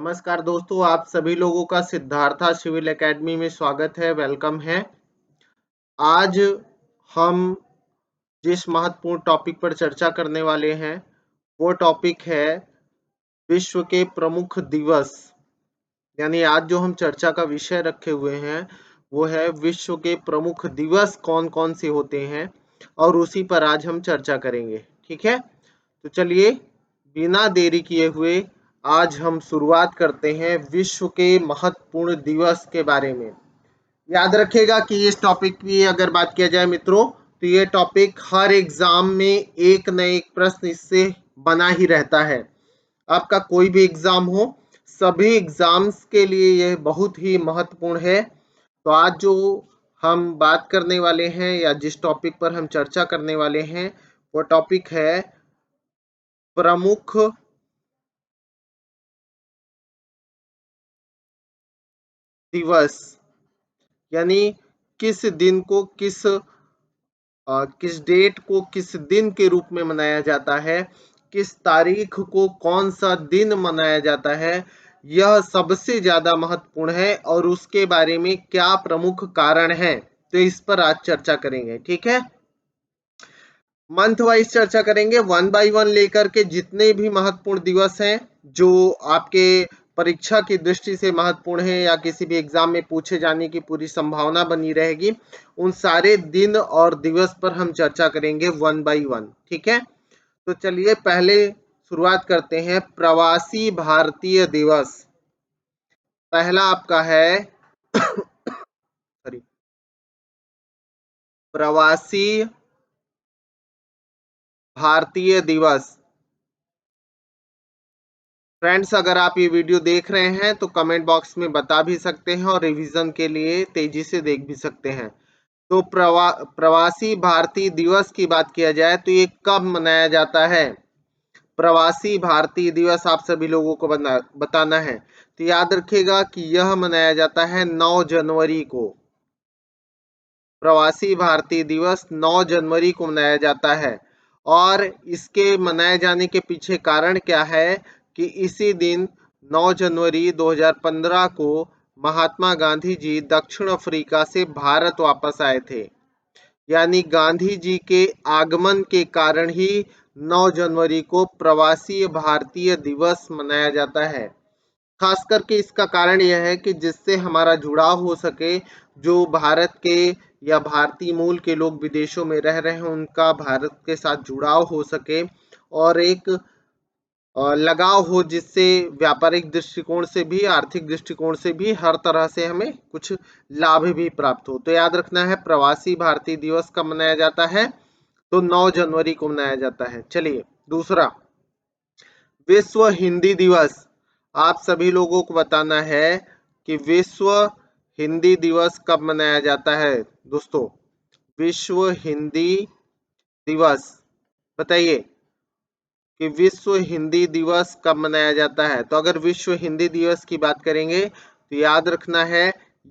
नमस्कार दोस्तों, आप सभी लोगों का सिद्धार्था सिविल एकेडमी में स्वागत है, वेलकम है। आज हम जिस महत्वपूर्ण टॉपिक पर चर्चा करने वाले हैं, वो टॉपिक है विश्व के प्रमुख दिवस। यानी आज जो हम चर्चा का विषय रखे हुए हैं, वो है विश्व के प्रमुख दिवस कौन-कौन से होते हैं और उसी पर आज हम चर्चा करेंगे, ठीक है? तो चलिए बिना देरी किए हुए आज हम शुरुआत करते हैं विश्व के महत्वपूर्ण दिवस के बारे में। याद रखिएगा कि इस टॉपिक की अगर बात किया जाए मित्रों, तो ये टॉपिक हर एग्जाम में एक न एक प्रश्न इससे बना ही रहता है। आपका कोई भी एग्जाम हो, सभी एग्जाम्स के लिए यह बहुत ही महत्वपूर्ण है। तो आज जो हम बात करने वाले हैं या जिस टॉपिक पर हम चर्चा करने वाले हैं, वो टॉपिक है प्रमुख दिवस। यानी किस दिन को किस डेट को किस दिन के रूप में मनाया जाता है, किस तारीख को कौन सा दिन मनाया जाता है, यह सबसे ज्यादा महत्वपूर्ण है और उसके बारे में क्या प्रमुख कारण है, तो इस पर आज चर्चा करेंगे, ठीक है। मंथ वाइज चर्चा करेंगे, वन बाय वन लेकर के जितने भी महत्वपूर्ण दिवस हैं जो आपके परीक्षा की दृष्टि से महत्वपूर्ण है या किसी भी एग्जाम में पूछे जाने की पूरी संभावना बनी रहेगी, उन सारे दिन और दिवस पर हम चर्चा करेंगे वन बाय वन, ठीक है। तो चलिए पहले शुरुआत करते हैं प्रवासी भारतीय दिवस। पहला आपका है सॉरी प्रवासी भारतीय दिवस। फ्रेंड्स, अगर आप ये वीडियो देख रहे हैं तो कमेंट बॉक्स में बता भी सकते हैं और रिवीजन के लिए तेजी से देख भी सकते हैं। तो प्रवासी भारतीय दिवस की बात किया जाए तो ये कब मनाया जाता है? प्रवासी भारतीय दिवस आप सभी लोगों को बताना है। तो याद रखिएगा कि यह मनाया जाता है 9 जनवरी को। प्रवासी भारतीय दिवस 9 जनवरी को मनाया जाता है और इसके मनाए जाने के पीछे कारण क्या है कि इसी दिन 9 जनवरी 2015 को महात्मा गांधी जी दक्षिण अफ्रीका से भारत वापस आए थे। यानी गांधी जी के आगमन के कारण ही 9 जनवरी को प्रवासी भारतीय दिवस मनाया जाता है। खास करके इसका कारण यह है कि जिससे हमारा जुड़ाव हो सके, जो भारत के या भारतीय मूल के लोग विदेशों में रह रहे हैं उनका भारत के साथ जुड़ाव हो सके और एक लगाव हो, जिससे व्यापारिक दृष्टिकोण से भी आर्थिक दृष्टिकोण से भी हर तरह से हमें कुछ लाभ भी प्राप्त हो। तो याद रखना है प्रवासी भारतीय दिवस कब मनाया जाता है, तो 9 जनवरी को मनाया जाता है। चलिए दूसरा, विश्व हिंदी दिवस। आप सभी लोगों को बताना है कि विश्व हिंदी दिवस कब मनाया जाता है। दोस्तों, विश्व हिंदी दिवस बताइए कि विश्व हिंदी दिवस कब मनाया जाता है। तो अगर विश्व हिंदी दिवस की बात करेंगे तो याद रखना है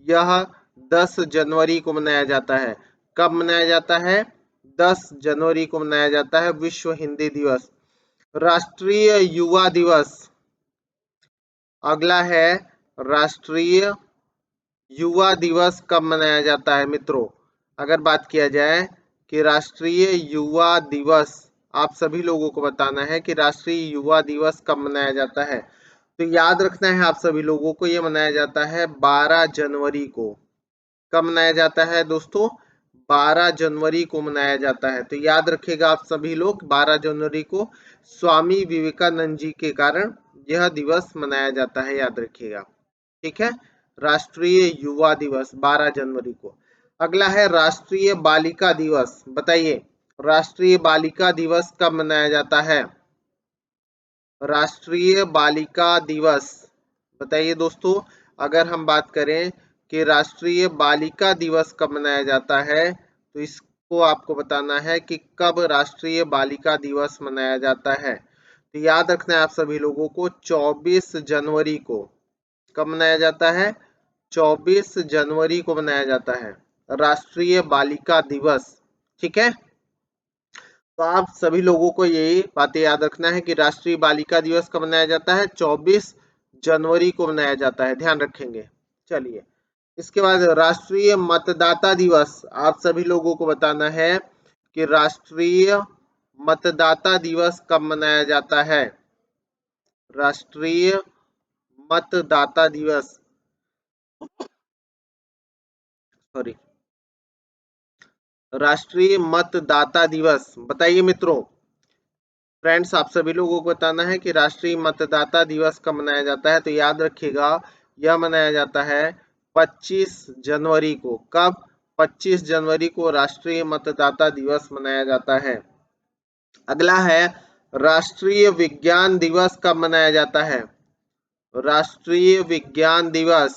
यह 10 जनवरी को मनाया जाता है। कब मनाया जाता है? 10 जनवरी को मनाया जाता है विश्व हिंदी दिवस। राष्ट्रीय युवा दिवस अगला है। राष्ट्रीय युवा दिवस कब मनाया जाता है मित्रों? अगर बात किया जाए कि राष्ट्रीय युवा दिवस, आप सभी लोगों को बताना है कि राष्ट्रीय युवा दिवस कब मनाया जाता है। तो याद रखना है आप सभी लोगों को, यह मनाया जाता है 12 जनवरी को। कब मनाया जाता है दोस्तों? 12 जनवरी को मनाया जाता है। तो याद रखिएगा आप सभी लोग, 12 जनवरी को स्वामी विवेकानंद जी के कारण यह दिवस मनाया जाता है, याद रखिएगा, ठीक है। राष्ट्रीय युवा दिवस 12 जनवरी को। अगला है राष्ट्रीय बालिका दिवस। बताइए राष्ट्रीय बालिका दिवस कब मनाया जाता है? राष्ट्रीय बालिका दिवस बताइए दोस्तों, अगर हम बात करें कि राष्ट्रीय बालिका दिवस कब मनाया जाता है, तो इसको आपको बताना है कि कब राष्ट्रीय बालिका दिवस मनाया जाता है। तो याद रखना है आप सभी लोगों को 24 जनवरी को। कब मनाया जाता है? 24 जनवरी को मनाया जाता है राष्ट्रीय बालिका दिवस, ठीक है। तो आप सभी लोगों को यही बातें याद रखना है कि राष्ट्रीय बालिका दिवस कब मनाया जाता है? 24 जनवरी को मनाया जाता है, ध्यान रखेंगे। चलिए, इसके बाद राष्ट्रीय मतदाता दिवस, आप सभी लोगों को बताना है कि राष्ट्रीय मतदाता दिवस कब मनाया जाता है। राष्ट्रीय मतदाता दिवस, सॉरी, राष्ट्रीय मतदाता दिवस बताइए मित्रों। फ्रेंड्स, आप सभी लोगों को बताना है कि राष्ट्रीय मतदाता दिवस कब मनाया जाता है। तो याद रखिएगा, यह मनाया जाता है 25 जनवरी को। कब? 25 जनवरी को राष्ट्रीय मतदाता दिवस मनाया जाता है। अगला है राष्ट्रीय विज्ञान दिवस कब मनाया जाता है। राष्ट्रीय विज्ञान दिवस,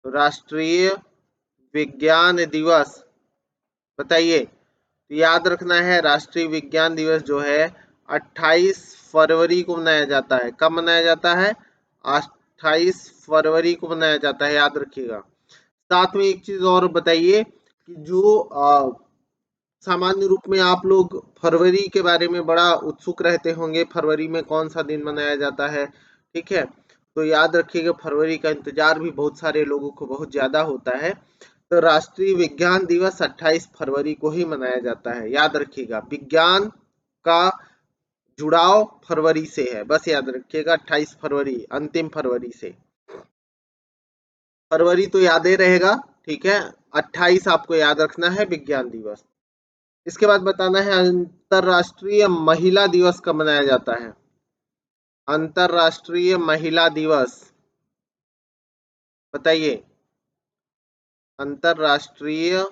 राष्ट्रीय विज्ञान दिवस बताइए। तो याद रखना है, राष्ट्रीय विज्ञान दिवस जो है 28 फरवरी को मनाया जाता है। कब मनाया जाता है? 28 फरवरी को मनाया जाता है, याद रखिएगा। साथ में एक चीज और बताइए कि जो सामान्य रूप में आप लोग फरवरी के बारे में बड़ा उत्सुक रहते होंगे, फरवरी में कौन सा दिन मनाया जाता है, ठीक है। तो याद रखिएगा, फरवरी का इंतजार भी बहुत सारे लोगों को बहुत ज्यादा होता है। तो राष्ट्रीय विज्ञान दिवस 28 फरवरी को ही मनाया जाता है, याद रखिएगा। विज्ञान का जुड़ाव फरवरी से है, बस याद रखिएगा, 28 फरवरी, अंतिम फरवरी से। फरवरी तो याद ही रहेगा, ठीक है। 28 आपको याद रखना है, विज्ञान दिवस। इसके बाद बताना है अंतरराष्ट्रीय महिला दिवस कब मनाया जाता है। अंतरराष्ट्रीय महिला दिवस बताइए। अंतरराष्ट्रीय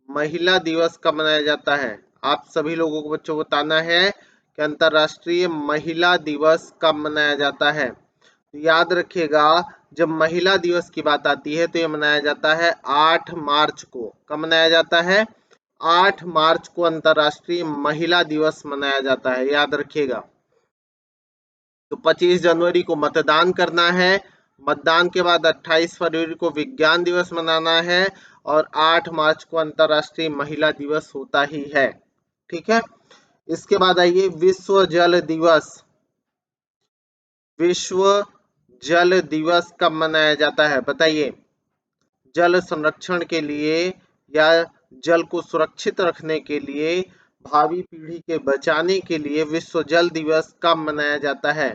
महिला दिवस कब मनाया जाता है। आप सभी लोगों को बच्चों बताना है कि अंतरराष्ट्रीय महिला दिवस कब मनाया जाता है। तो याद रखिएगा, जब महिला दिवस की बात आती है तो ये मनाया जाता है 8 मार्च को। कब मनाया जाता है? 8 मार्च को अंतरराष्ट्रीय महिला दिवस मनाया जाता है, याद रखिएगा। तो 25 जनवरी को मतदान करना है, मतदान के बाद 28 फरवरी को विज्ञान दिवस मनाना है और 8 मार्च को अंतरराष्ट्रीय महिला दिवस होता ही है, ठीक है। इसके बाद आइए विश्व जल दिवस। विश्व जल दिवस कब मनाया जाता है बताइए। जल संरक्षण के लिए या जल को सुरक्षित रखने के लिए, भावी पीढ़ी के बचाने के लिए विश्व जल दिवस कब मनाया जाता है।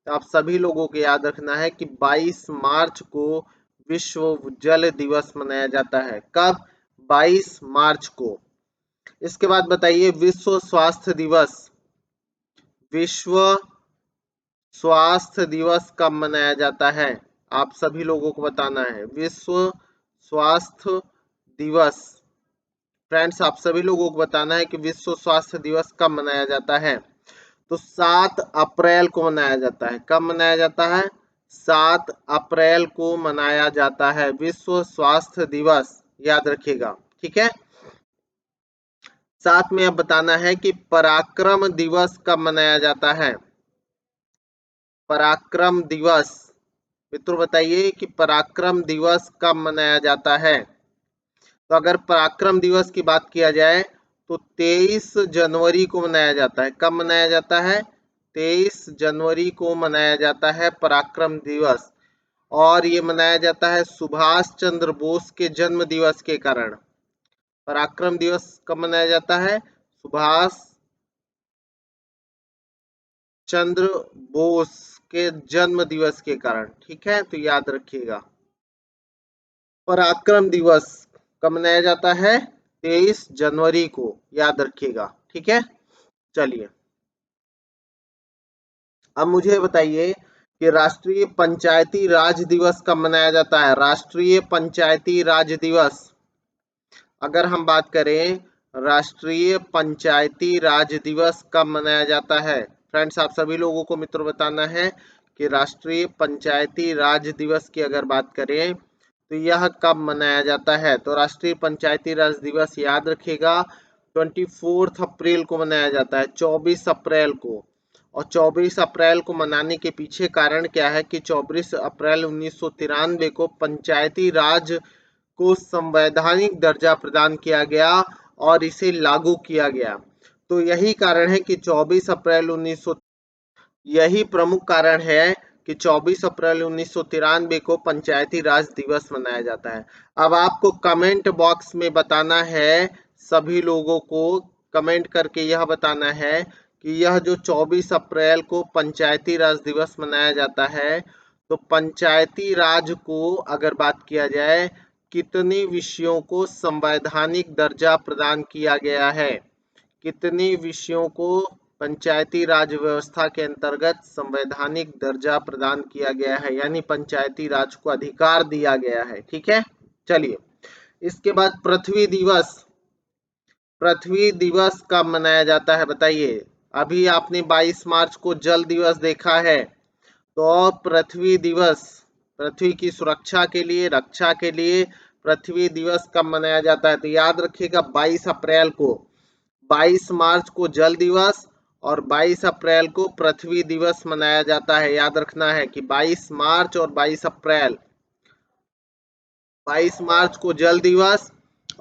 तो आप सभी लोगों को याद रखना है कि 22 मार्च को विश्व जल दिवस मनाया जाता है। कब? 22 मार्च को। इसके बाद बताइए विश्व स्वास्थ्य दिवस। विश्व स्वास्थ्य दिवस कब मनाया जाता है, आप सभी लोगों को बताना है। विश्व स्वास्थ्य दिवस, फ्रेंड्स, आप सभी लोगों को बताना है कि विश्व स्वास्थ्य दिवस कब मनाया जाता है। तो 7 अप्रैल को मनाया जाता है। कब मनाया जाता है? 7 अप्रैल को मनाया जाता है विश्व स्वास्थ्य दिवस, याद रखिएगा, ठीक है। साथ में अब बताना है कि पराक्रम दिवस कब मनाया जाता है। पराक्रम दिवस, मित्रों बताइए कि पराक्रम दिवस कब मनाया जाता है। तो अगर पराक्रम दिवस की बात किया जाए तो 23 जनवरी को मनाया जाता है। कब मनाया जाता है? 23 जनवरी को मनाया जाता है पराक्रम दिवस। और ये मनाया जाता है सुभाष चंद्र बोस के जन्म दिवस के कारण। पराक्रम दिवस कब मनाया जाता है? सुभाष चंद्र बोस के जन्म दिवस के कारण, ठीक है। तो याद रखिएगा, पराक्रम दिवस कब मनाया जाता है? 23 जनवरी को, याद रखिएगा, ठीक है। चलिए, अब मुझे बताइए कि राष्ट्रीय पंचायती राज दिवस कब मनाया जाता है। राष्ट्रीय पंचायती राज दिवस, अगर हम बात करें राष्ट्रीय पंचायती राज दिवस कब मनाया जाता है। फ्रेंड्स, आप सभी लोगों को मित्रों बताना है कि राष्ट्रीय पंचायती राज दिवस की अगर बात करें तो यह कब मनाया जाता है। तो राष्ट्रीय पंचायती राज दिवस याद रखिएगा 24 अप्रैल को मनाया जाता है, 24 अप्रैल को। और 24 अप्रैल को मनाने के पीछे कारण क्या है कि 24 अप्रैल 1993 को पंचायती राज को संवैधानिक दर्जा प्रदान किया गया और इसे लागू किया गया। तो यही कारण है कि 24 अप्रैल यही प्रमुख कारण है कि 24 अप्रैल 1993 को पंचायती राज दिवस मनाया जाता है। अब आपको कमेंट बॉक्स में बताना है, सभी लोगों को कमेंट करके यह बताना है कि यह जो 24 अप्रैल को पंचायती राज दिवस मनाया जाता है, तो पंचायती राज को अगर बात किया जाए, कितने विषयों को संवैधानिक दर्जा प्रदान किया गया है? कितने विषयों को पंचायती राज व्यवस्था के अंतर्गत संवैधानिक दर्जा प्रदान किया गया है, यानी पंचायती राज को अधिकार दिया गया है। ठीक है, चलिए इसके बाद पृथ्वी दिवस कब मनाया जाता है बताइए। अभी आपने 22 मार्च को जल दिवस देखा है, तो पृथ्वी दिवस, पृथ्वी की सुरक्षा के लिए, रक्षा के लिए पृथ्वी दिवस कब मनाया जाता है? तो याद रखिएगा 22 अप्रैल को। 22 मार्च को जल दिवस और 22 अप्रैल को पृथ्वी दिवस मनाया जाता है। याद रखना है कि 22 मार्च और 22 अप्रैल, 22 मार्च को जल दिवस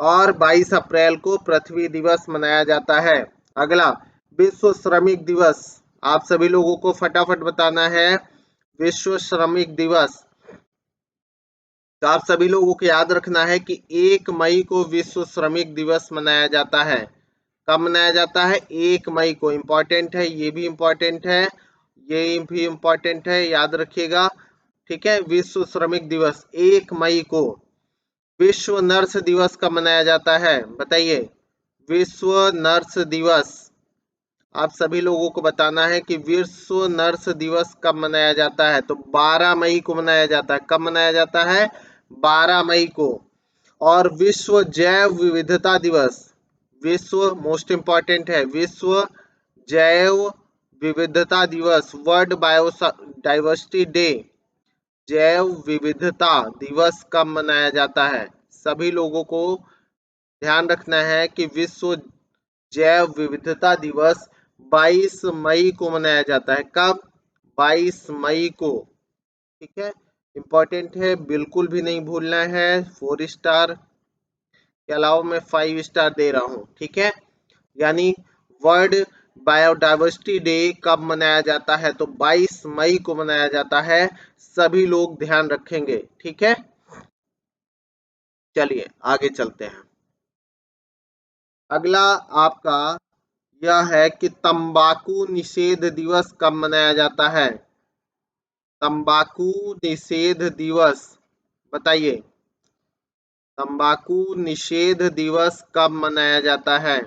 और 22 अप्रैल को पृथ्वी दिवस मनाया जाता है। अगला, विश्व श्रमिक दिवस, आप सभी लोगों को फटाफट बताना है विश्व श्रमिक दिवस। तो आप सभी लोगों को याद रखना है कि 1 मई को विश्व श्रमिक दिवस मनाया जाता है। कब मनाया जाता है? 1 मई को। इम्पोर्टेंट है, ये भी इम्पोर्टेंट है, ये भी इम्पोर्टेंट है, याद रखिएगा। ठीक है, विश्व श्रमिक दिवस 1 मई को। विश्व नर्स दिवस कब मनाया जाता है बताइए? विश्व नर्स दिवस, आप सभी लोगों को बताना है कि विश्व नर्स दिवस कब मनाया जाता है? तो 12 मई को मनाया जाता है। कब मनाया जाता है? 12 मई को। और विश्व जैव विविधता दिवस, विश्व मोस्ट इंपॉर्टेंट है, विश्व जैव विविधता दिवस, वर्ल्ड बायोडाइवर्सिटी डे, जैव विविधता दिवस कब मनाया जाता है? सभी लोगों को ध्यान रखना है कि विश्व जैव विविधता दिवस 22 मई को मनाया जाता है। कब? 22 मई को। ठीक है, इंपॉर्टेंट है, बिल्कुल भी नहीं भूलना है। 4 स्टार के अलावा मैं 5 स्टार दे रहा हूँ। ठीक है, यानी वर्ल्ड बायोडाइवर्सिटी डे कब मनाया जाता है? तो 22 मई को मनाया जाता है। सभी लोग ध्यान रखेंगे। ठीक है, चलिए आगे चलते हैं। अगला आपका यह है कि तंबाकू निषेध दिवस कब मनाया जाता है? तंबाकू निषेध दिवस बताइए, तंबाकू निषेध दिवस कब मनाया जाता है?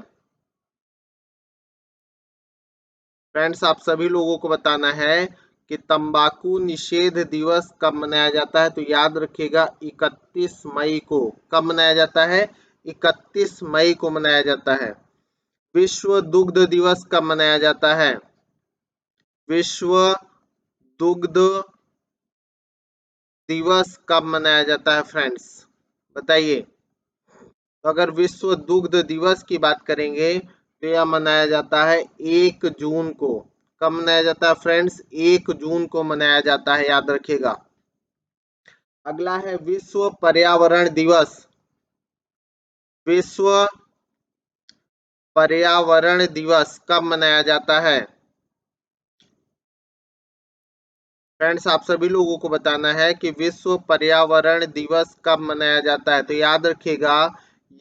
फ्रेंड्स, आप सभी लोगों को बताना है कि तंबाकू निषेध दिवस कब मनाया जाता है। तो याद रखिएगा 31 मई को। कब मनाया जाता है? 31 मई को मनाया जाता है। विश्व दुग्ध दिवस कब मनाया जाता है? विश्व दुग्ध दिवस कब मनाया जाता है फ्रेंड्स बताइए? तो अगर विश्व दुग्ध दिवस की बात करेंगे तो यह मनाया जाता है 1 जून को। कब मनाया जाता है फ्रेंड्स? 1 जून को मनाया जाता है, याद रखिएगा। अगला है विश्व पर्यावरण दिवस। विश्व पर्यावरण दिवस कब मनाया जाता है? फ्रेंड्स, आप सभी लोगों को बताना है कि विश्व पर्यावरण दिवस कब मनाया जाता है। तो याद रखिएगा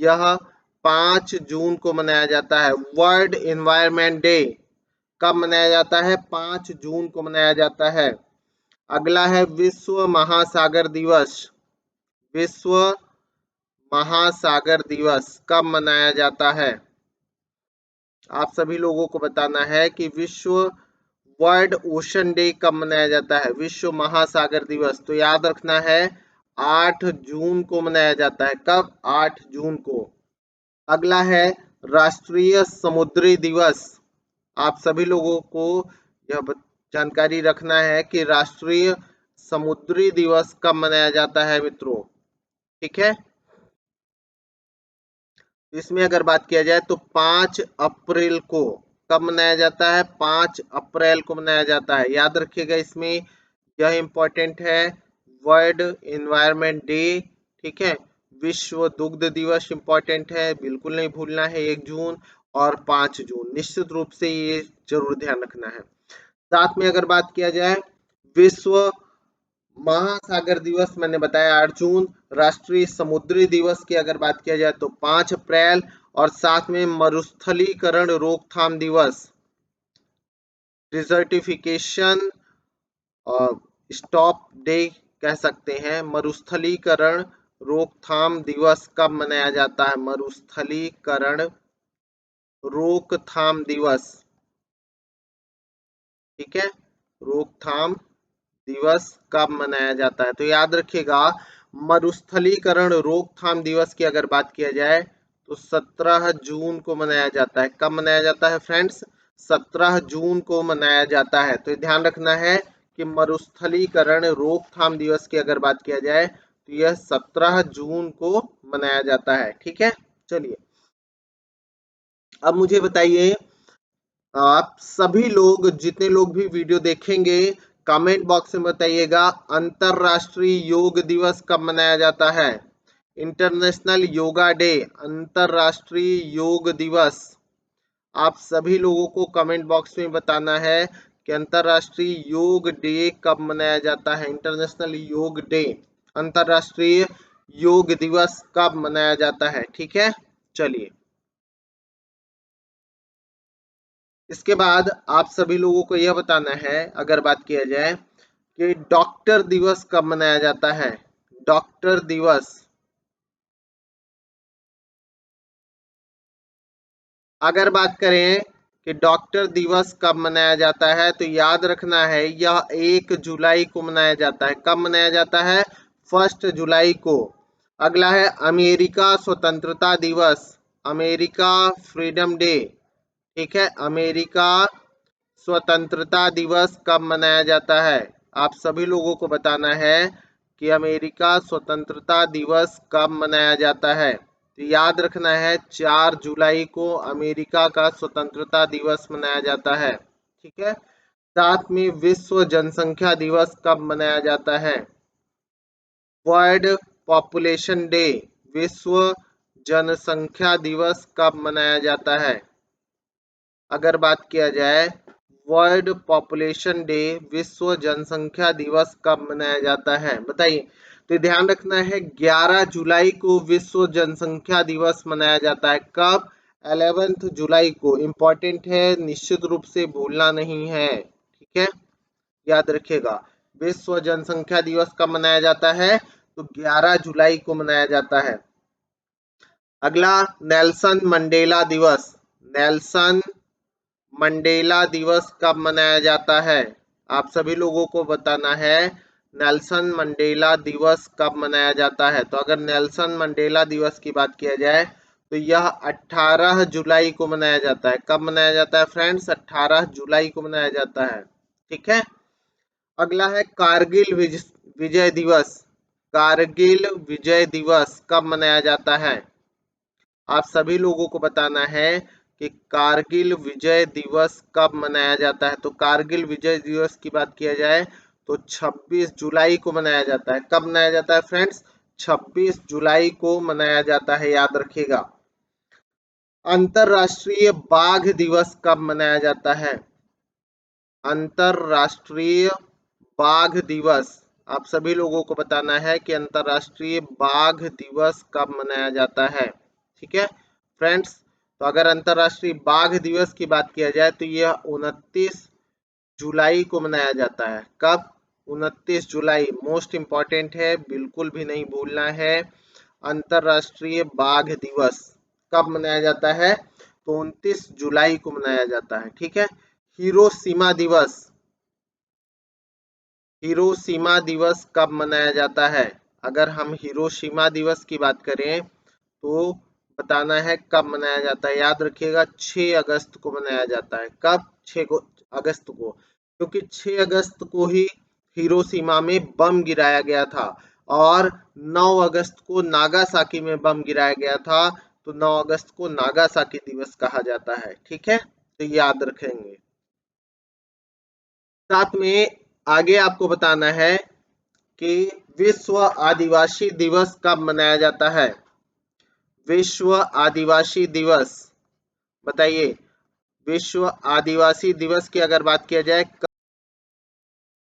यह 5 जून को मनाया जाता है। वर्ल्ड एनवायरनमेंट डे कब मनाया जाता है? 5 जून को मनाया जाता है। अगला है विश्व महासागर दिवस। विश्व महासागर दिवस कब मनाया जाता है? आप सभी लोगों को बताना है कि विश्व वर्ल्ड ओशन डे कब मनाया जाता है? विश्व महासागर दिवस, तो याद रखना है 8 जून को मनाया जाता है। कब? 8 जून को। अगला है राष्ट्रीय समुद्री दिवस। आप सभी लोगों को यह जानकारी रखना है कि राष्ट्रीय समुद्री दिवस कब मनाया जाता है मित्रों। ठीक है, इसमें अगर बात किया जाए तो 5 अप्रैल को। कब मनाया जाता है? 5 अप्रैल को मनाया जाता है। याद रखिएगा, इसमें यह इंपॉर्टेंट है, वर्ल्ड एनवायरनमेंट डे। ठीक है, विश्व दुग्ध दिवस इंपॉर्टेंट है, बिल्कुल नहीं भूलना है। 1 जून और 5 जून निश्चित रूप से ये जरूर ध्यान रखना है। साथ में अगर बात किया जाए विश्व महासागर दिवस मैंने बताया 8 जून, राष्ट्रीय समुद्री दिवस की अगर बात किया जाए तो 5 अप्रैल, और साथ में मरुस्थलीकरण रोकथाम दिवस, डिजर्टिफिकेशन स्टॉप डे कह सकते हैं, मरुस्थलीकरण रोकथाम दिवस कब मनाया जाता है? मरुस्थलीकरण रोकथाम दिवस, ठीक है, रोकथाम दिवस कब मनाया जाता है? तो याद रखिएगा मरुस्थलीकरण रोकथाम दिवस की अगर बात किया जाए तो 17 जून को मनाया जाता है। कब मनाया जाता है फ्रेंड्स? 17 जून को मनाया जाता है। तो ध्यान रखना है कि मरुस्थलीकरण रोकथाम दिवस की अगर बात किया जाए तो यह 17 जून को मनाया जाता है। ठीक है, चलिए अब मुझे बताइए, आप सभी लोग जितने लोग भी वीडियो देखेंगे कमेंट बॉक्स में बताइएगा अंतरराष्ट्रीय योग दिवस कब मनाया जाता है? इंटरनेशनल योगा डे, अंतरराष्ट्रीय योग दिवस। आप सभी लोगों को कमेंट बॉक्स में बताना है कि अंतरराष्ट्रीय योग डे कब मनाया जाता है? इंटरनेशनल योग डे, अंतरराष्ट्रीय योग दिवस कब मनाया जाता है? ठीक है, चलिए इसके बाद आप सभी लोगों को यह बताना है अगर बात किया जाए कि डॉक्टर दिवस कब मनाया जाता है? डॉक्टर दिवस, अगर बात करें कि डॉक्टर दिवस कब मनाया जाता है तो याद रखना है यह 1 जुलाई को मनाया जाता है। कब मनाया जाता है? 1 जुलाई को। अगला है अमेरिका स्वतंत्रता दिवस, अमेरिका फ्रीडम डे, ठीक है, अमेरिका स्वतंत्रता दिवस कब मनाया जाता है? आप सभी लोगों को बताना है कि अमेरिका स्वतंत्रता दिवस कब मनाया जाता है। तो याद रखना है 4 जुलाई को अमेरिका का स्वतंत्रता दिवस मनाया जाता है। ठीक है, साथ में विश्व जनसंख्या दिवस कब मनाया जाता है? वर्ल्ड पॉपुलेशन डे, विश्व जनसंख्या दिवस कब मनाया जाता है? अगर बात किया जाए वर्ल्ड पॉपुलेशन डे, विश्व जनसंख्या दिवस कब मनाया जाता है? बताइए। तो ध्यान रखना है 11 जुलाई को विश्व जनसंख्या दिवस मनाया जाता है। कब? 11 जुलाई को। इम्पोर्टेंट है, निश्चित रूप से भूलना नहीं है। ठीक है, याद रखिएगा विश्व जनसंख्या दिवस कब मनाया जाता है? तो 11 जुलाई को मनाया जाता है। अगला नेल्सन मंडेला दिवस, नेल्सन मंडेला दिवस कब मनाया जाता है? आप सभी लोगों को बताना है नेल्सन मंडेला दिवस कब मनाया जाता है। तो अगर नेल्सन मंडेला दिवस की बात किया जाए तो यह 18 जुलाई को मनाया जाता है। कब मनाया जाता है फ्रेंड्स? 18 जुलाई को मनाया जाता है। ठीक है, अगला है कारगिल विजय दिवस, कारगिल विजय दिवस कब मनाया जाता है? आप सभी लोगों को बताना है कि कारगिल विजय दिवस कब मनाया जाता है। तो कारगिल विजय दिवस की बात किया जाए तो 26 जुलाई को मनाया जाता है। कब मनाया जाता है फ्रेंड्स? 26 जुलाई को मनाया जाता है, याद रखिएगा। अंतरराष्ट्रीय बाघ दिवस कब मनाया जाता है? अंतरराष्ट्रीय बाघ दिवस, आप सभी लोगों को बताना है कि अंतरराष्ट्रीय बाघ दिवस कब मनाया जाता है। ठीक है फ्रेंड्स, तो अगर अंतरराष्ट्रीय बाघ दिवस की बात किया जाए तो यह 29 जुलाई को मनाया जाता है। कब? 29 जुलाई, मोस्ट इंपॉर्टेंट है, बिल्कुल भी नहीं भूलना है। अंतरराष्ट्रीय बाघ दिवस कब मनाया जाता है? तो 29 जुलाई को मनाया जाता है। ठीक है, हिरोशिमा दिवस, हिरोशिमा दिवस कब मनाया जाता है? अगर हम हिरोशिमा दिवस की बात करें तो बताना है कब मनाया जाता है। याद रखिएगा 6 अगस्त को मनाया जाता है। कब? 6 अगस्त को, क्योंकि 6 अगस्त को ही हिरोशिमा में बम गिराया गया था और 9 अगस्त को नागासाकी में बम गिराया गया था। तो 9 अगस्त को नागासाकी दिवस कहा जाता है। ठीक है, तो याद रखेंगे। साथ में आगे आपको बताना है कि विश्व आदिवासी दिवस कब मनाया जाता है? विश्व आदिवासी दिवस, बताइए। विश्व आदिवासी दिवस की अगर बात किया जाए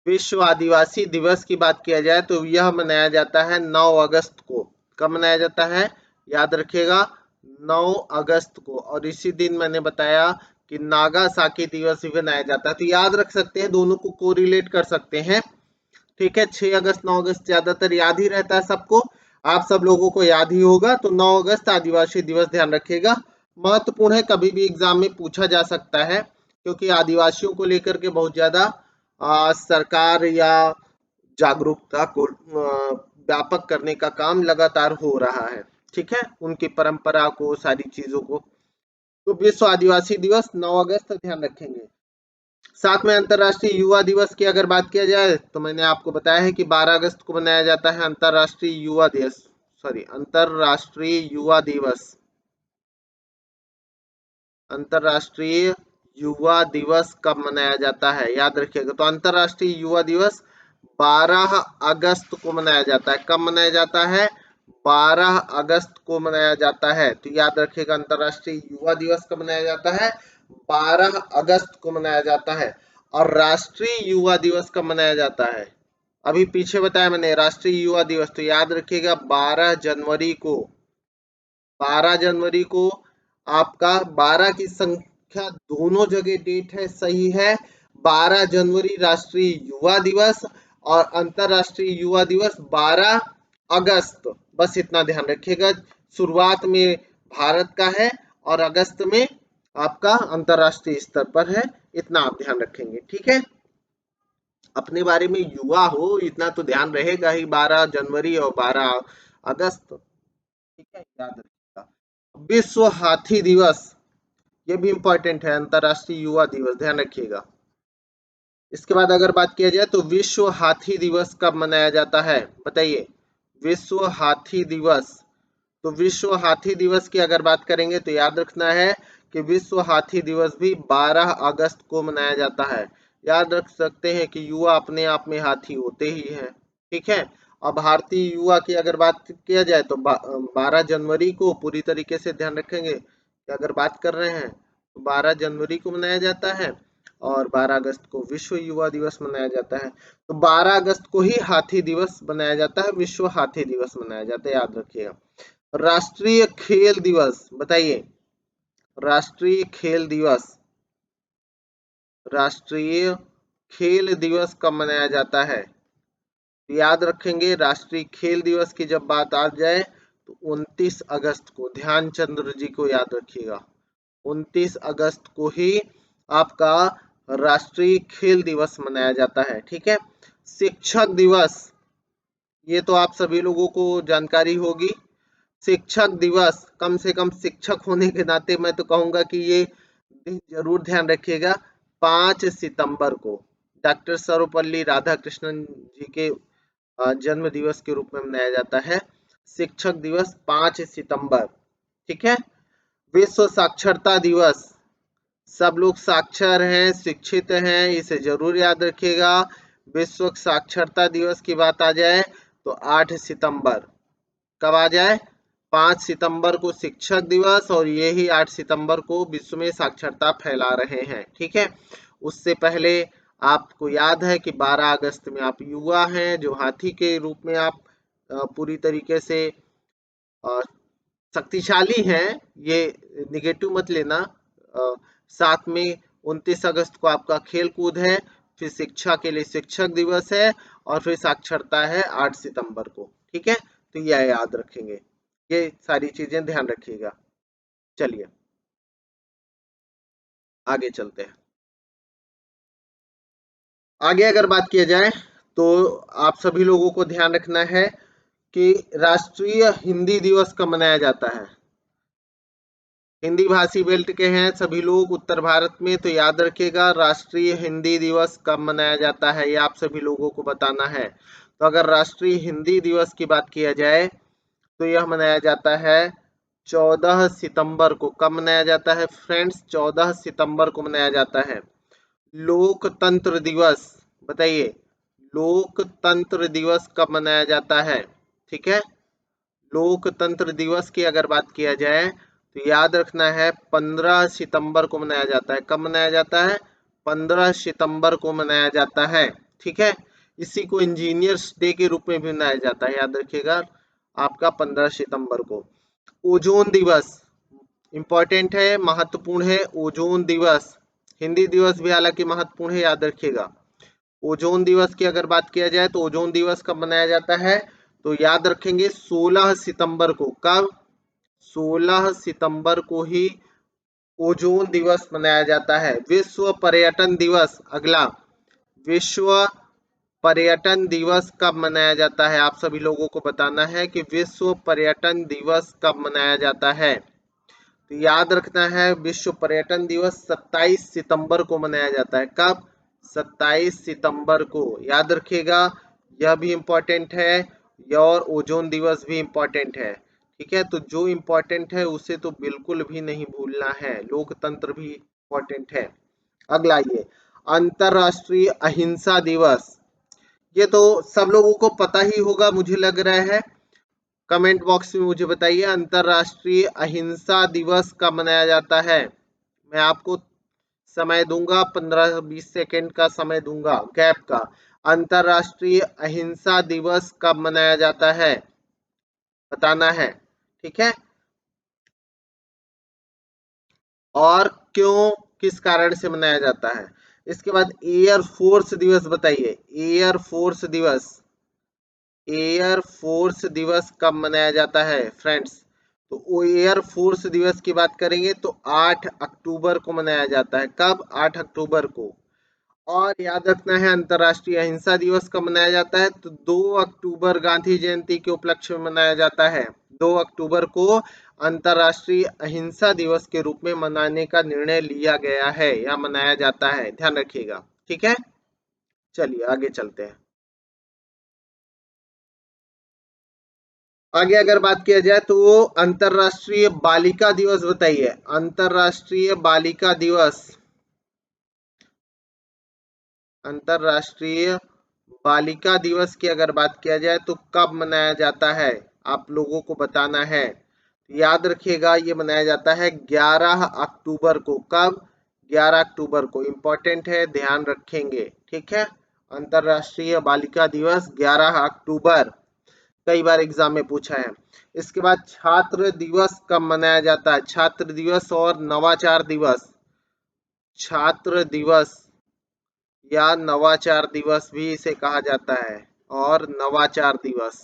विश्व आदिवासी दिवस की बात किया जाए तो यह मनाया जाता है 9 अगस्त को। कब मनाया जाता है? याद रखिएगा 9 अगस्त को। और इसी दिन मैंने बताया कि नागासाकी दिवस भी मनाया जाता है। तो याद रख सकते हैं, दोनों को कोरिलेट कर सकते हैं। ठीक है, 6 अगस्त 9 अगस्त ज्यादातर याद ही रहता है सबको, आप सब लोगों को याद ही होगा। तो 9 अगस्त आदिवासी दिवस ध्यान रखिएगा, महत्वपूर्ण है, कभी भी एग्जाम में पूछा जा सकता है, क्योंकि आदिवासियों को लेकर के बहुत ज्यादा सरकार या जागरूकता को व्यापक करने का काम लगातार हो रहा है। ठीक है, उनकी परंपरा को, सारी चीजों को। तो विश्व आदिवासी दिवस 9 अगस्त ध्यान रखेंगे। साथ में अंतर्राष्ट्रीय युवा दिवस की अगर बात किया जाए तो मैंने आपको बताया है कि 12 अगस्त को मनाया जाता है अंतर्राष्ट्रीय युवा दिवस, अंतर्राष्ट्रीय युवा दिवस। अंतर्राष्ट्रीय युवा दिवस कब मनाया जाता है? याद रखिएगा। तो अंतर्राष्ट्रीय युवा दिवस 12 अगस्त को मनाया जाता है। कब मनाया जाता है? 12 अगस्त को मनाया जाता है। तो याद रखिएगा, अंतर्राष्ट्रीय युवा दिवस कब मनाया जाता है? 12 अगस्त को मनाया जाता है। और राष्ट्रीय युवा दिवस कब मनाया जाता है? अभी पीछे बताया मैंने, राष्ट्रीय युवा दिवस तो याद रखिएगा 12 जनवरी को। 12 जनवरी को आपका 12 की संख्या दोनों जगह डेट है, सही है। 12 जनवरी राष्ट्रीय युवा दिवस और अंतरराष्ट्रीय युवा दिवस 12 अगस्त। बस इतना ध्यान रखिएगा, शुरुआत में भारत का है और अगस्त में आपका अंतरराष्ट्रीय स्तर पर है, इतना आप ध्यान रखेंगे। ठीक है, अपने बारे में युवा हो इतना तो ध्यान रहेगा ही, 12 जनवरी और 12 अगस्त। ठीक है, याद रखिएगा। विश्व हाथी दिवस, ये भी इंपॉर्टेंट है, अंतरराष्ट्रीय युवा दिवस ध्यान रखिएगा। इसके बाद अगर बात किया जाए तो विश्व हाथी दिवस कब मनाया जाता है? बताइए। विश्व हाथी दिवस, तो विश्व हाथी दिवस की अगर बात करेंगे तो याद रखना है कि विश्व हाथी दिवस भी 12 अगस्त को मनाया जाता है। याद रख सकते हैं कि युवा अपने आप में हाथी होते ही हैं। ठीक है, और भारतीय युवा की अगर बात किया जाए तो 12 जनवरी को पूरी तरीके से ध्यान रखेंगे कि अगर बात कर रहे हैं तो 12 जनवरी को मनाया जाता है और 12 अगस्त को विश्व युवा दिवस मनाया जाता है। तो 12 अगस्त को ही हाथी दिवस मनाया जाता है, विश्व हाथी दिवस मनाया जाता है, याद रखिएगा। राष्ट्रीय खेल दिवस, बताइए। राष्ट्रीय खेल दिवस, राष्ट्रीय खेल दिवस कब मनाया जाता है? याद रखेंगे, राष्ट्रीय खेल दिवस की जब बात आ जाए तो 29 अगस्त को, ध्यानचंद्र जी को याद रखिएगा, 29 अगस्त को ही आपका राष्ट्रीय खेल दिवस मनाया जाता है। ठीक है, शिक्षक दिवस, ये तो आप सभी लोगों को जानकारी होगी। शिक्षक दिवस, कम से कम शिक्षक होने के नाते मैं तो कहूंगा कि ये दिन जरूर ध्यान रखिएगा, 5 सितंबर को डॉक्टर सर्वपल्ली राधाकृष्णन जी के जन्म दिवस के रूप में मनाया जाता है शिक्षक दिवस, 5 सितंबर। ठीक है, विश्व साक्षरता दिवस, सब लोग साक्षर हैं, शिक्षित हैं, इसे जरूर याद रखिएगा। विश्व साक्षरता दिवस की बात आ जाए तो 8 सितंबर, कब आ जाए? 5 सितंबर को शिक्षक दिवस और यही 8 सितंबर को विश्व में साक्षरता फैला रहे हैं। ठीक है, उससे पहले आपको याद है कि 12 अगस्त में आप युवा हैं, जो हाथी के रूप में आप पूरी तरीके से शक्तिशाली हैं, ये निगेटिव मत लेना। साथ में 29 अगस्त को आपका खेल कूद है, फिर शिक्षा के लिए शिक्षक दिवस है और फिर साक्षरता है 8 सितंबर को। ठीक है, तो यह याद रखेंगे, ये सारी चीजें ध्यान रखिएगा। चलिए आगे चलते हैं। आगे अगर बात किया जाए तो आप सभी लोगों को ध्यान रखना है कि राष्ट्रीय हिंदी दिवस कब मनाया जाता है। हिंदी भाषी बेल्ट के हैं सभी लोग उत्तर भारत में, तो याद रखिएगा राष्ट्रीय हिंदी दिवस कब मनाया जाता है, ये आप सभी लोगों को बताना है। तो अगर राष्ट्रीय हिंदी दिवस की बात किया जाए तो यह मनाया जाता है 14 सितंबर को। कब मनाया जाता है फ्रेंड्स? 14 सितंबर को मनाया जाता है। लोकतंत्र दिवस, बताइए, लोकतंत्र दिवस कब मनाया जाता है? ठीक है, लोकतंत्र दिवस की अगर बात किया जाए तो याद रखना है 15 सितंबर को मनाया जाता है। कब मनाया जाता है? 15 सितंबर को मनाया जाता है। ठीक है। इसी को इंजीनियर्स डे के रूप में भी मनाया जाता है, याद रखिएगा आपका 15 सितंबर को। ओजोन दिवस इंपॉर्टेंट है, महत्वपूर्ण है। ओजोन दिवस हिंदी दिवस भी हालांकि महत्वपूर्ण है, याद रखिएगा। ओजोन दिवस की अगर बात किया जाए तो ओजोन दिवस कब मनाया जाता है, तो याद रखेंगे 16 सितंबर को। कब? 16 सितंबर को ही ओजोन दिवस मनाया जाता है। विश्व पर्यटन दिवस अगला, विश्व पर्यटन दिवस कब मनाया जाता है? आप सभी लोगों को बताना है कि विश्व पर्यटन दिवस कब मनाया जाता है। तो याद रखना है विश्व पर्यटन दिवस 27 सितंबर को मनाया जाता है। कब? 27 सितंबर को, याद रखिएगा। यह भी इम्पोर्टेंट है, और ओजोन दिवस भी इम्पोर्टेंट है। ठीक है, तो जो इम्पोर्टेंट है उसे तो बिल्कुल भी नहीं भूलना है। लोकतंत्र भी इम्पोर्टेंट है। अगला ये अंतरराष्ट्रीय अहिंसा दिवस, ये तो सब लोगों को पता ही होगा मुझे लग रहा है। कमेंट बॉक्स में मुझे बताइए अंतरराष्ट्रीय अहिंसा दिवस कब मनाया जाता है। मैं आपको समय दूंगा, 15-20 सेकेंड का समय दूंगा गैप का। अंतरराष्ट्रीय अहिंसा दिवस कब मनाया जाता है, बताना है। ठीक है, और क्यों, किस कारण से मनाया जाता है। इसके बाद एयर फोर्स दिवस बताइए। एयर फोर्स दिवस, एयर फोर्स दिवस कब मनाया जाता है फ्रेंड्स? तो वो एयर फोर्स दिवस की बात करेंगे तो 8 अक्टूबर को मनाया जाता है। कब? 8 अक्टूबर को। और याद रखना है अंतरराष्ट्रीय अहिंसा दिवस कब मनाया जाता है, तो 2 अक्टूबर गांधी जयंती के उपलक्ष्य में मनाया जाता है। 2 अक्टूबर को अंतरराष्ट्रीय अहिंसा दिवस के रूप में मनाने का निर्णय लिया गया है या मनाया जाता है, ध्यान रखिएगा। ठीक है, चलिए आगे चलते हैं। आगे अगर बात किया जाए तो अंतरराष्ट्रीय बालिका दिवस बताइए। अंतरराष्ट्रीय बालिका दिवस, अंतरराष्ट्रीय बालिका दिवस की अगर बात किया जाए तो कब मनाया जाता है, आप लोगों को बताना है। याद रखिएगा ये मनाया जाता है 11 अक्टूबर को। कब? 11 अक्टूबर को, इंपॉर्टेंट है, ध्यान रखेंगे। ठीक है, अंतरराष्ट्रीय बालिका दिवस 11 अक्टूबर, कई बार एग्जाम में पूछा है। इसके बाद छात्र दिवस कब मनाया जाता है? छात्र दिवस और नवाचार दिवस, छात्र दिवस या नवाचार दिवस भी इसे कहा जाता है, और नवाचार दिवस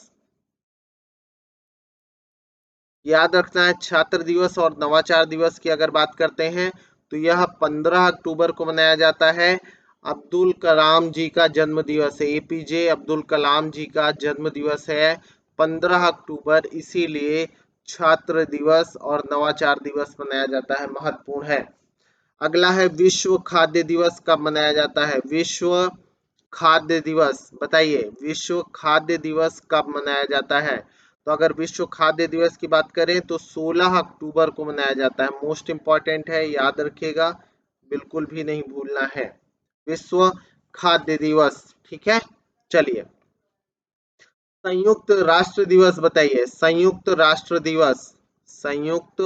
याद रखना है। छात्र दिवस और नवाचार दिवस की अगर बात करते हैं तो यह 15 अक्टूबर को मनाया जाता है। अब्दुल कलाम जी का जन्म दिवस है, एपीजे अब्दुल कलाम जी का जन्म दिवस है 15 अक्टूबर, इसीलिए छात्र दिवस और नवाचार दिवस मनाया जाता है, महत्वपूर्ण है। अगला है विश्व खाद्य दिवस कब मनाया जाता है? विश्व खाद्य दिवस बताइए, विश्व खाद्य दिवस कब मनाया जाता है? तो अगर विश्व खाद्य दिवस की बात करें तो 16 अक्टूबर को मनाया जाता है। मोस्ट इंपॉर्टेंट है, याद रखिएगा, बिल्कुल भी नहीं भूलना है। विश्व खाद्य दिवस, ठीक है। चलिए संयुक्त राष्ट्र दिवस बताइए। संयुक्त राष्ट्र दिवस, संयुक्त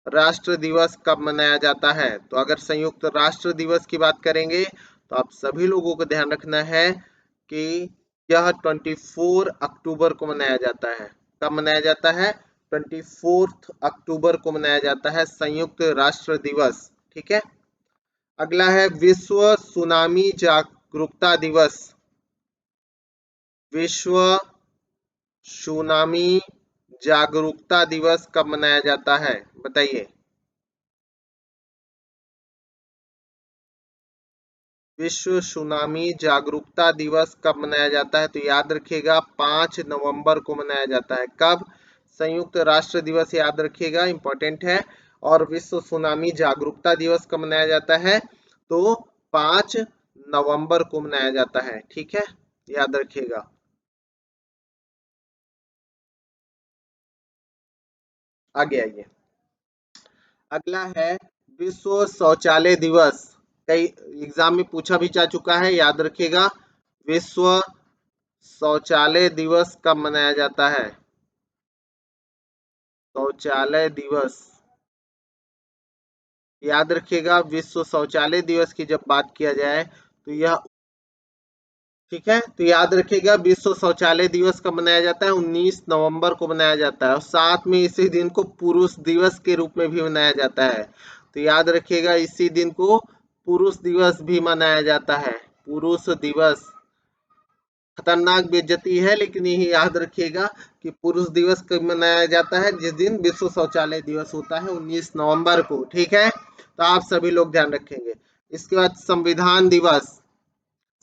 राष्ट्र दिवस कब मनाया जाता है? तो अगर संयुक्त राष्ट्र दिवस की बात करेंगे तो आप सभी लोगों को ध्यान रखना है कि यह 24 अक्टूबर को मनाया जाता है। कब मनाया जाता है? 24 अक्टूबर को मनाया जाता है संयुक्त राष्ट्र दिवस। ठीक है, अगला है विश्व सुनामी जागरूकता दिवस। विश्व सुनामी जागरूकता दिवस कब मनाया जाता है, बताइए। विश्व सुनामी जागरूकता दिवस कब मनाया जाता है? तो याद रखिएगा 5 नवंबर को मनाया जाता है। कब? संयुक्त राष्ट्र दिवस याद रखिएगा, इंपॉर्टेंट है। और विश्व सुनामी जागरूकता दिवस कब मनाया जाता है? तो 5 नवंबर को मनाया जाता है। ठीक है, याद रखिएगा। आगे आइए, अगला है विश्व शौचालय दिवस। कई एग्जाम में पूछा भी जा चुका है, याद रखिएगा। विश्व शौचालय दिवस कब मनाया जाता है? शौचालय दिवस याद रखिएगा। विश्व शौचालय दिवस की जब बात किया जाए तो यह ठीक है, तो याद रखिएगा विश्व शौचालय दिवस कब मनाया जाता है? 19 नवंबर को मनाया जाता है और साथ में इसी दिन को पुरुष दिवस के रूप में भी मनाया जाता है। तो याद रखिएगा इसी दिन को पुरुष दिवस भी मनाया जाता है। पुरुष दिवस, खतरनाक बेइज्जती है लेकिन यही याद रखिएगा कि पुरुष दिवस कब मनाया जाता है? जिस दिन विश्व शौचालय दिवस होता है 19 नवंबर को। ठीक है, तो आप सभी लोग ध्यान रखेंगे। इसके बाद संविधान दिवस।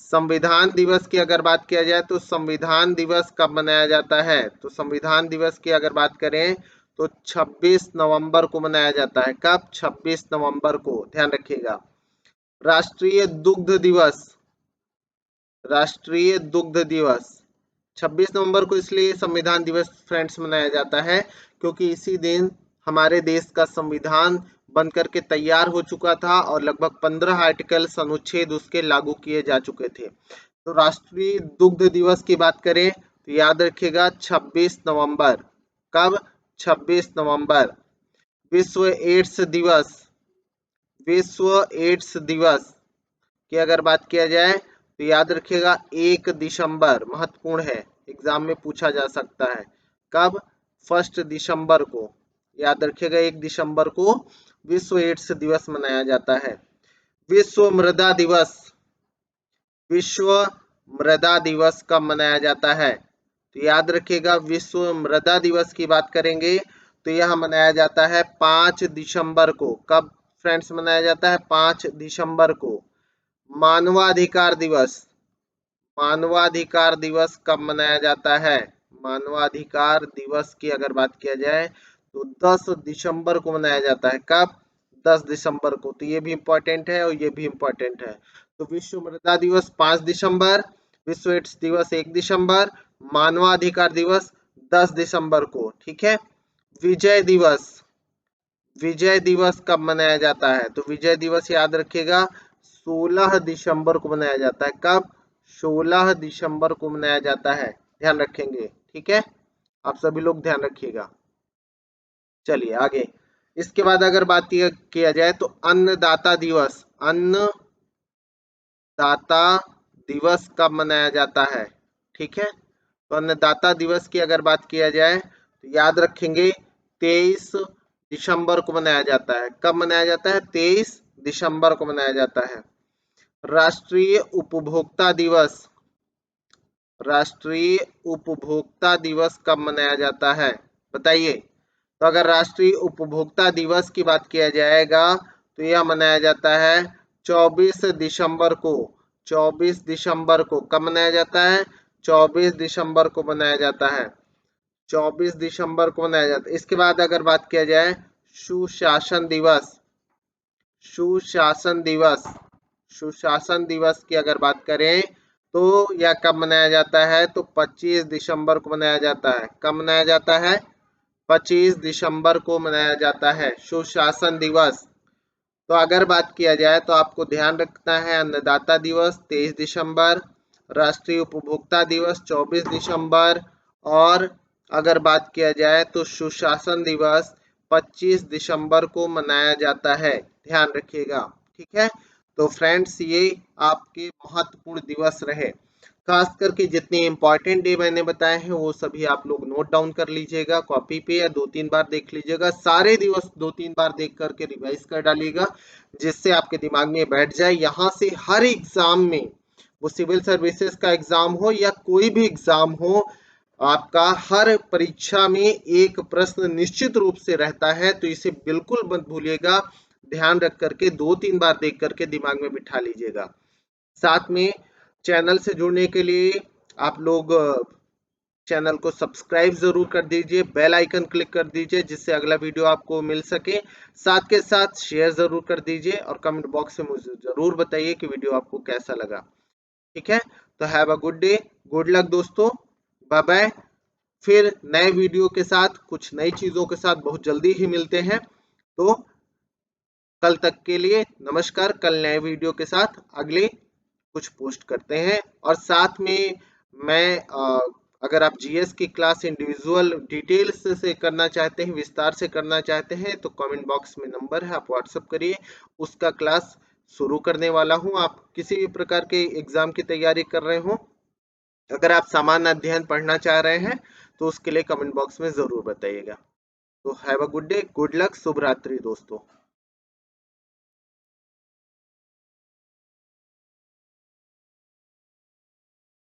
संविधान दिवस की अगर बात किया जाए तो संविधान दिवस कब मनाया जाता है? तो संविधान दिवस की अगर बात करें तो 26 नवंबर को मनाया जाता है। कब? 26 नवंबर को, ध्यान रखिएगा। राष्ट्रीय दुग्ध दिवस। राष्ट्रीय दुग्ध दिवस 26 नवंबर को इसलिए संविधान दिवस फ्रेंड्स मनाया जाता है क्योंकि इसी दिन हमारे देश का संविधान बन करके तैयार हो चुका था और लगभग 15 आर्टिकल्स, अनुच्छेद उसके लागू किए जा चुके थे। तो राष्ट्रीय दुग्ध दिवस की बात करें तो याद रखिएगा 26 नवंबर। कब? 26 नवंबर। विश्व एड्स दिवस। विश्व एड्स दिवस की अगर बात किया जाए तो याद रखिएगा 1 दिसंबर, महत्वपूर्ण है, एग्जाम में पूछा जा सकता है। कब? 1 दिसंबर को, याद रखिएगा 1 दिसंबर को विश्व एड्स दिवस मनाया जाता है। विश्व मृदा दिवस। विश्व मृदा दिवस कब मनाया जाता है? तो याद रखिएगा विश्व मृदा दिवस की बात करेंगे तो यह मनाया जाता है 5 दिसंबर को। कब फ्रेंड्स मनाया जाता है? 5 दिसंबर को। मानवाधिकार दिवस। मानवाधिकार दिवस कब मनाया जाता है? मानवाधिकार दिवस की अगर बात किया जाए तो 10 दिसंबर को मनाया जाता है। कब? 10 दिसंबर को। तो ये भी इंपॉर्टेंट है और ये भी इंपॉर्टेंट है। तो विश्व मृदा दिवस 5 दिसंबर, विश्व एड्स दिवस 1 दिसंबर, मानवाधिकार दिवस 10 दिसंबर को। ठीक है। विजय दिवस। विजय दिवस कब मनाया जाता है? तो विजय दिवस याद रखिएगा 16 दिसंबर को मनाया जाता है। कब? 16 दिसंबर को मनाया जाता है, ध्यान रखेंगे। ठीक है, आप सभी लोग ध्यान रखिएगा। चलिए आगे। इसके बाद अगर बात किया जाए तो अन्नदाता दिवस। अन्नदाता दिवस कब मनाया जाता है? ठीक है, तो अन्नदाता दिवस की अगर बात किया जाए तो याद रखेंगे 23 दिसंबर को मनाया जाता है। कब मनाया जाता है? 23 दिसंबर को मनाया जाता है। राष्ट्रीय उपभोक्ता दिवस। राष्ट्रीय उपभोक्ता दिवस कब मनाया जाता है? बताइए। तो अगर राष्ट्रीय उपभोक्ता दिवस की बात किया जाएगा तो यह मनाया जाता है 24 दिसंबर को। 24 दिसंबर को कब मनाया जाता है? 24 दिसंबर को मनाया जाता है। 24 दिसंबर को मनाया जाता है। इसके बाद अगर बात किया जाए सुशासन दिवस। सुशासन दिवस। सुशासन दिवस की अगर बात करें तो यह कब मनाया जाता है? तो 25 दिसंबर को मनाया जाता है। कब मनाया जाता है? 25 दिसंबर को मनाया जाता है सुशासन दिवस। तो अगर बात किया जाए तो आपको ध्यान रखना है अन्नदाता दिवस 23 दिसंबर, राष्ट्रीय उपभोक्ता दिवस 24 दिसंबर और अगर बात किया जाए तो सुशासन दिवस 25 दिसंबर को मनाया जाता है, ध्यान रखिएगा। ठीक है, तो फ्रेंड्स ये आपके महत्वपूर्ण दिवस रहे। खास करके जितने इंपॉर्टेंट डे मैंने बताए हैं वो सभी आप लोग नोट डाउन कर लीजिएगा कॉपी पे या 2-3 बार देख लीजिएगा। सारे दिवस 2-3 बार देख करके रिवाइज कर डालिएगा जिससे आपके दिमाग में बैठ जाए। यहाँ से हर एग्जाम में, वो सिविल सर्विसेज का एग्जाम हो या कोई भी एग्जाम हो, आपका हर परीक्षा में एक प्रश्न निश्चित रूप से रहता है, तो इसे बिल्कुल मत भूलिएगा। ध्यान रख करके 2-3 बार देख करके दिमाग में बिठा लीजिएगा। साथ में चैनल से जुड़ने के लिए आप लोग चैनल को सब्सक्राइब जरूर कर दीजिए, बेल आइकन क्लिक कर दीजिए जिससे अगला वीडियो आपको मिल सके। साथ के साथ शेयर जरूर कर दीजिए और कमेंट बॉक्स में मुझे जरूर बताइए कि वीडियो आपको कैसा लगा। ठीक है, तो have a good day, good luck दोस्तों, बाय बाय। फिर नए वीडियो के साथ, कुछ नई चीजों के साथ बहुत जल्दी ही मिलते हैं। तो कल तक के लिए नमस्कार। कल नए वीडियो के साथ अगले कुछ पोस्ट करते हैं और साथ में मैं अगर आप जीएस की क्लास इंडिविजुअल डिटेल्स से करना चाहते हैं, विस्तार से करना चाहते हैं तो कमेंट बॉक्स में नंबर है, आप व्हाट्सएप करिए, उसका क्लास शुरू करने वाला हूं। आप किसी भी प्रकार के एग्जाम की तैयारी कर रहे हो अगर आप सामान्य अध्ययन पढ़ना चाह रहे हैं तो उसके लिए कमेंट बॉक्स में जरूर बताइएगा। तो have a good day, good luck, शुभ रात्रि दोस्तों।